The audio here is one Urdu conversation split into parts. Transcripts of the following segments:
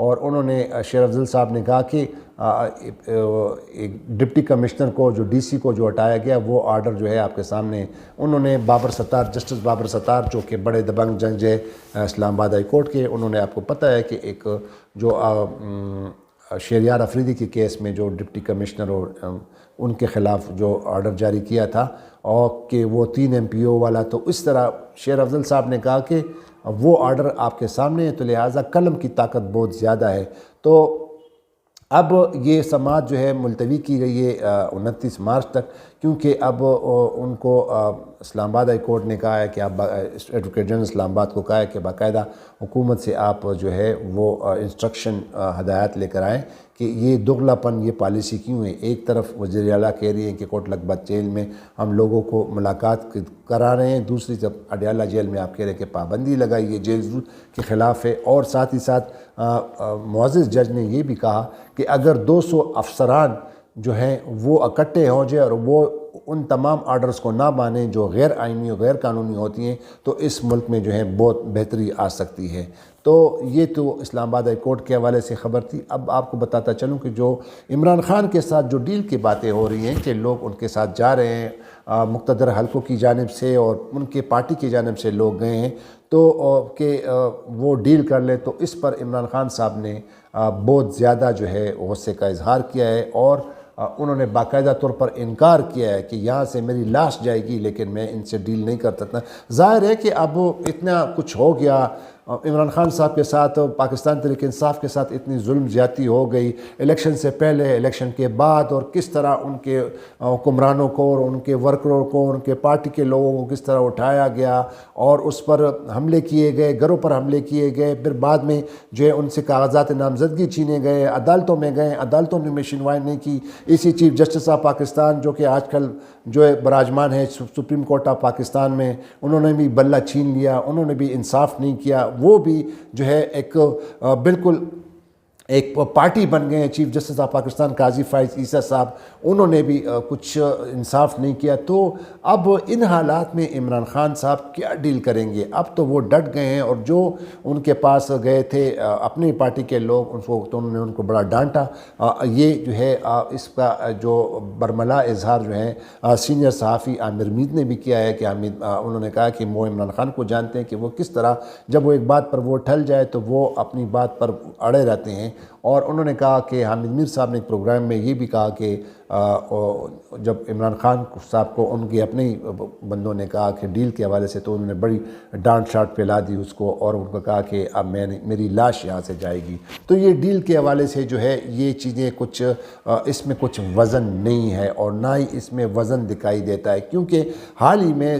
اور انہوں نے شیر افضل صاحب نے کہا کہ ایک ڈپٹی کمشنر کو جو ڈی سی کو جو ہٹایا گیا وہ آرڈر جو ہے آپ کے سامنے، انہوں نے بابر ستار، جسٹس بابر ستار جو کہ بڑے دبنگ جج ہے اسلام آباد ہائی کورٹ کے، انہوں نے آپ کو پتہ ہے کہ ایک جو شہریار افریدی کے کیس میں جو ڈپٹی کمشنر اور ان کے خلاف جو آرڈر جاری کیا تھا اور کہ وہ 3 MPO والا، تو اس طرح شیر افضل صاحب نے کہا کہ وہ آرڈر آپ کے سامنے ہے، تو لہٰذا قلم کی طاقت بہت زیادہ ہے۔ تو اب یہ سماعت جو ہے ملتوی کی گئی ہے 29 مارچ تک، کیونکہ اب ان کو اسلام آباد ہائی کورٹ نے کہا ہے کہ آپ ایڈوکیٹ جنرل اسلام آباد کو کہا ہے کہ باقاعدہ حکومت سے آپ جو ہے وہ انسٹرکشن ہدایات لے کر آئیں کہ یہ دغلا پن، یہ پالیسی کیوں ہے۔ ایک طرف وزیر اعلیٰ کہہ رہی ہیں کہ کوٹ لکھپت جیل میں ہم لوگوں کو ملاقات کرا رہے ہیں، دوسری طرف اڈیالہ جیل میں آپ کہہ رہے ہیں کہ پابندی لگائی، یہ جیل کے خلاف ہے، اور ساتھ ہی ساتھ معزز جج نے یہ بھی کہا کہ اگر 200 افسران جو ہیں وہ اکٹھے ہو جائے اور وہ ان تمام آرڈرز کو نہ مانیں جو غیر آئینی و غیر قانونی ہوتی ہیں، تو اس ملک میں جو ہے بہت بہتری آ سکتی ہے۔ تو یہ تو اسلام آباد ہائی کورٹ کے حوالے سے خبر تھی۔ اب آپ کو بتاتا چلوں کہ جو عمران خان کے ساتھ جو ڈیل کی باتیں ہو رہی ہیں کہ لوگ ان کے ساتھ جا رہے ہیں، مقتدر حلقوں کی جانب سے اور ان کے پارٹی کی جانب سے لوگ گئے ہیں تو کہ وہ ڈیل کر لیں، تو اس پر عمران خان صاحب نے بہت زیادہ جو ہے غصے کا اظہار کیا ہے، اور انہوں نے باقاعدہ طور پر انکار کیا ہے کہ یہاں سے میری لاش جائے گی لیکن میں ان سے ڈیل نہیں کر سکتا۔ ظاہر ہے کہ اب اتنا کچھ ہو گیا عمران خان صاحب کے ساتھ، پاکستان تحریک انصاف کے ساتھ اتنی ظلم زیادتی ہو گئی، الیکشن سے پہلے، الیکشن کے بعد، اور کس طرح ان کے حکمرانوں کو اور ان کے ورکروں کو، ان کے پارٹی کے لوگوں کو کس طرح اٹھایا گیا اور اس پر حملے کیے گئے، گھروں پر حملے کیے گئے، پھر بعد میں جو ہے ان سے کاغذات نامزدگی چھینے گئے، عدالتوں میں گئے، عدالتوں نے مشینوائیں نہیں کی۔ اسی چیف جسٹس آف پاکستان جو کہ آج کل جو ہے براجمان ہے سپریم کورٹ آف پاکستان میں، انہوں نے بھی بلہ چھین لیا، انہوں نے بھی انصاف نہیں کیا، وہ بھی جو ہے ایک بالکل ایک پارٹی بن گئے ہیں۔ چیف جسٹس آف پاکستان قاضی فائز عیسیٰ صاحب، انہوں نے بھی کچھ انصاف نہیں کیا۔ تو اب ان حالات میں عمران خان صاحب کیا ڈیل کریں گے؟ اب تو وہ ڈٹ گئے ہیں، اور جو ان کے پاس گئے تھے اپنی پارٹی کے لوگ، ان کو تو انہوں نے ان کو بڑا ڈانٹا۔ یہ جو ہے اس کا جو برملا اظہار جو ہے سینئر صحافی عامر مید نے بھی کیا ہے کہ انہوں نے کہا کہ وہ عمران خان کو جانتے ہیں کہ وہ کس طرح جب وہ ایک بات پر وہ ٹھل جائے تو وہ اپنی بات پر اڑے رہتے ہیں۔ اور انہوں نے کہا کہ حامد میر صاحب نے ایک پروگرام میں یہ بھی کہا کہ جب عمران خان صاحب کو ان کے اپنے بندوں نے کہا کہ ڈیل کے حوالے سے، تو انہوں نے بڑی ڈانٹ شاٹ پھیلا دی اس کو، اور ان کو کہا کہ اب میری لاش یہاں سے جائے گی۔ تو یہ ڈیل کے حوالے سے جو ہے یہ چیزیں کچھ اس میں کچھ وزن نہیں ہے، اور نہ ہی اس میں وزن دکھائی دیتا ہے، کیونکہ حال ہی میں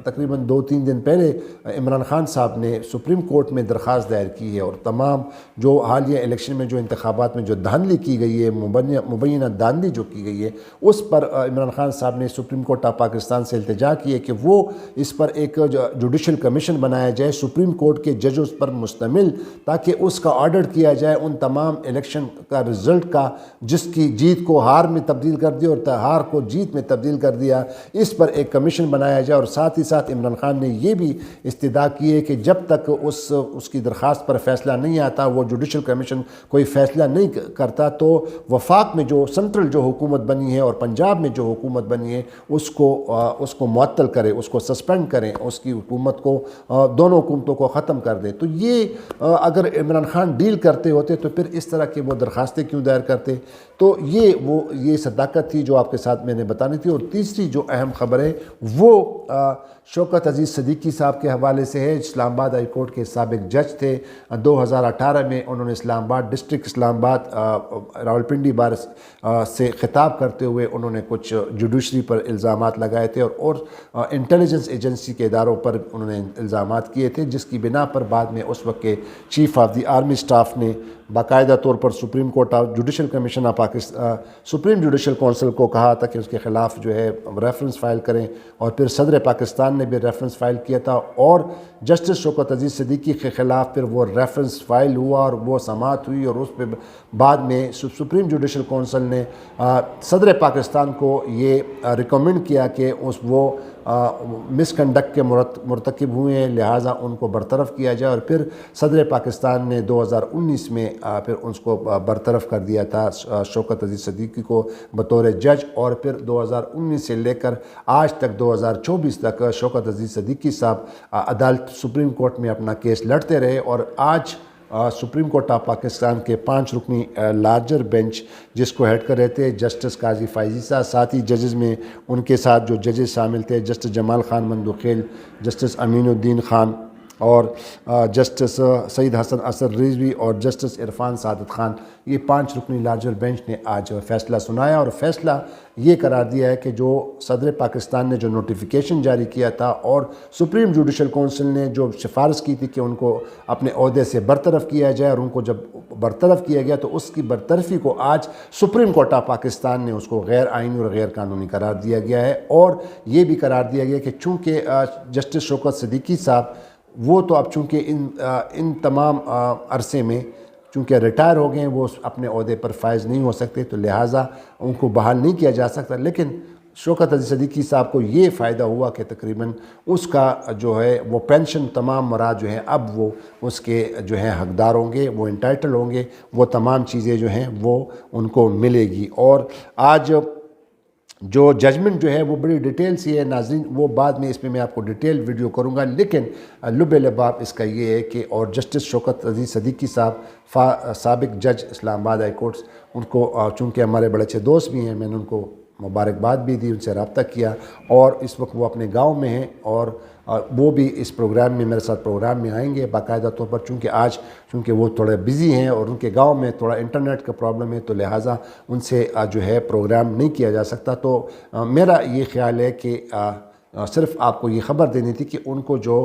تقریباً 2-3 دن پہلے عمران خان صاحب نے سپریم کورٹ میں درخواست دائر کی ہے، اور تمام جو حالیہ الیکشن میں جو انتخابات میں جو دھاندلی کی گئی ہے، مبینہ دھاندلی جو کی گئی ہے، اس پر عمران خان صاحب نے سپریم کورٹ آف پاکستان سے التجا کی ہے کہ وہ اس پر ایک جوڈیشل کمیشن بنایا جائے سپریم کورٹ کے ججز پر مشتمل، تاکہ اس کا آڈٹ کیا جائے ان تمام الیکشن کا رزلٹ کا، جس کی جیت کو ہار میں تبدیل کر دیا اور ہار کو جیت میں تبدیل کر دیا، اس پر ایک کمیشن بنایا جائے۔ اور ساتھ ہی ساتھ عمران خان نے یہ بھی استدعا کی ہے کہ جب تک اس کی درخواست پر فیصلہ نہیں آتا، وہ جوڈیشل کمیشن کوئی فیصلہ نہیں کرتا، تو وفاق میں جو سنٹرل جو حکومت بنی ہے اور پنجاب میں جو حکومت بنی ہے اس کو معطل کرے، اس کو سسپینڈ کریں، اس کی حکومت کو، دونوں حکومتوں کو ختم کر دے۔ تو یہ اگر عمران خان ڈیل کرتے ہوتے تو پھر اس طرح کے وہ درخواستیں کیوں دائر کرتے؟ تو یہ صداقت تھی جو آپ کے ساتھ میں نے بتانی تھی۔ اور تیسری جو اہم خبر ہے وہ شوکت عزیز صدیقی صاحب کے حوالے سے ہے۔ اسلام آباد ہائی کورٹ کے سابق جج تھے، 2018 میں انہوں نے اسلام آباد ڈسٹرکٹ اسلام آباد راولپنڈی بار سے خطاب کرتے ہوئے انہوں نے کچھ جوڈیشری پر الزامات لگائے تھے، اور انٹیلیجنس ایجنسی کے اداروں پر انہوں نے الزامات کیے تھے، جس کی بنا پر بعد میں اس وقت کے chief of the army staff نے باقاعدہ طور پر supreme court of judicial commission of Pakistan, supreme judicial council کو کہا تھا کہ اس کے خلاف جو ہے ریفرنس فائل کریں، اور پھر صدر پاکستان نے بھی ریفرنس فائل کیا تھا، اور جسٹس شوکت عزیز صدیقی کے خلاف پھر وہ ریفرنس فائل ہوا اور وہ سماعت ہوئی، اور اس پہ بعد میں سپریم جوڈیشل کونسل نے صدر پاکستان کو یہ ریکمنڈ کیا کہ وہ مس کنڈکٹ کے مرتکب ہوئے ہیں، لہٰذا ان کو برطرف کیا جائے، اور پھر صدر پاکستان نے 2019 میں پھر اس کو برطرف کر دیا تھا شوکت عزیز صدیقی کو بطور جج، اور پھر 2019 سے لے کر آج تک 2024 تک شوکت عزیز صدیقی صاحب عدالت سپریم کورٹ میں اپنا کیس لڑتے رہے، اور آج سپریم کورٹ آف پاکستان کے 5 رکنی لارجر بینچ جس کو ہیڈ کر رہے تھے جسٹس قاضی فائزی صاحب، ساتھ ہی ججز میں ان کے ساتھ جو ججز شامل تھے جسٹس جمال خان مندوخیل، جسٹس امین الدین خان، اور جسٹس سعید حسن اثر رضوی اور جسٹس عرفان سعادت خان، یہ 5 رکنی لارجر بینچ نے آج فیصلہ سنایا، اور فیصلہ یہ قرار دیا ہے کہ جو صدر پاکستان نے جو نوٹیفیکیشن جاری کیا تھا اور سپریم جوڈیشل کونسل نے جو سفارش کی تھی کہ ان کو اپنے عہدے سے برطرف کیا جائے، اور ان کو جب برطرف کیا گیا تو اس کی برطرفی کو آج سپریم کورٹ آف پاکستان نے اس کو غیر آئینی اور غیر قانونی قرار دیا گیا ہے، اور یہ بھی قرار دیا گیا کہ چونکہ جسٹس شوکت صدیقی صاحب وہ تو اب چونکہ ان تمام عرصے میں چونکہ ریٹائر ہو گئے ہیں، وہ اپنے عہدے پر فائز نہیں ہو سکتے، تو لہٰذا ان کو بحال نہیں کیا جا سکتا، لیکن شوکت عزیز صدیقی صاحب کو یہ فائدہ ہوا کہ تقریباً اس کا جو ہے وہ پینشن تمام مراد جو ہیں اب وہ اس کے جو ہیں حقدار ہوں گے، وہ انٹائٹل ہوں گے، وہ تمام چیزیں جو ہیں وہ ان کو ملے گی۔ اور آج جو ججمنٹ جو ہے وہ بڑی ڈیٹیل سی ہے ناظرین، وہ بعد میں اس پہ میں آپ کو ڈیٹیل ویڈیو کروں گا، لیکن لب لباب اس کا یہ ہے کہ اور جسٹس شوکت عزیز صدیقی صاحب سابق جج اسلام آباد ہائی کورٹس، ان کو چونکہ ہمارے بڑے اچھے دوست بھی ہیں، میں نے ان کو مبارکباد بھی دی، ان سے رابطہ کیا، اور اس وقت وہ اپنے گاؤں میں ہیں، اور وہ بھی اس پروگرام میں میرے ساتھ پروگرام میں آئیں گے باقاعدہ طور پر، چونکہ وہ تھوڑے بزی ہیں اور ان کے گاؤں میں تھوڑا انٹرنیٹ کا پرابلم ہے، تو لہٰذا ان سے جو ہے پروگرام نہیں کیا جا سکتا۔ تو میرا یہ خیال ہے کہ صرف آپ کو یہ خبر دینی تھی کہ ان کو جو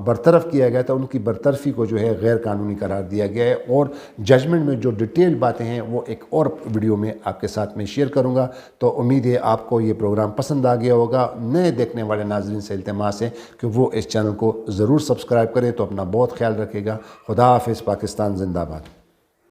برطرف کیا گیا تھا، ان کی برطرفی کو جو ہے غیر قانونی قرار دیا گیا ہے، اور ججمنٹ میں جو ڈیٹیل باتیں ہیں وہ ایک اور ویڈیو میں آپ کے ساتھ میں شیئر کروں گا۔ تو امید ہے آپ کو یہ پروگرام پسند آ گیا ہوگا۔ نئے دیکھنے والے ناظرین سے التماس ہے کہ وہ اس چینل کو ضرور سبسکرائب کریں، تو اپنا بہت خیال رکھے گا۔ خدا حافظ، پاکستان زندہ باد۔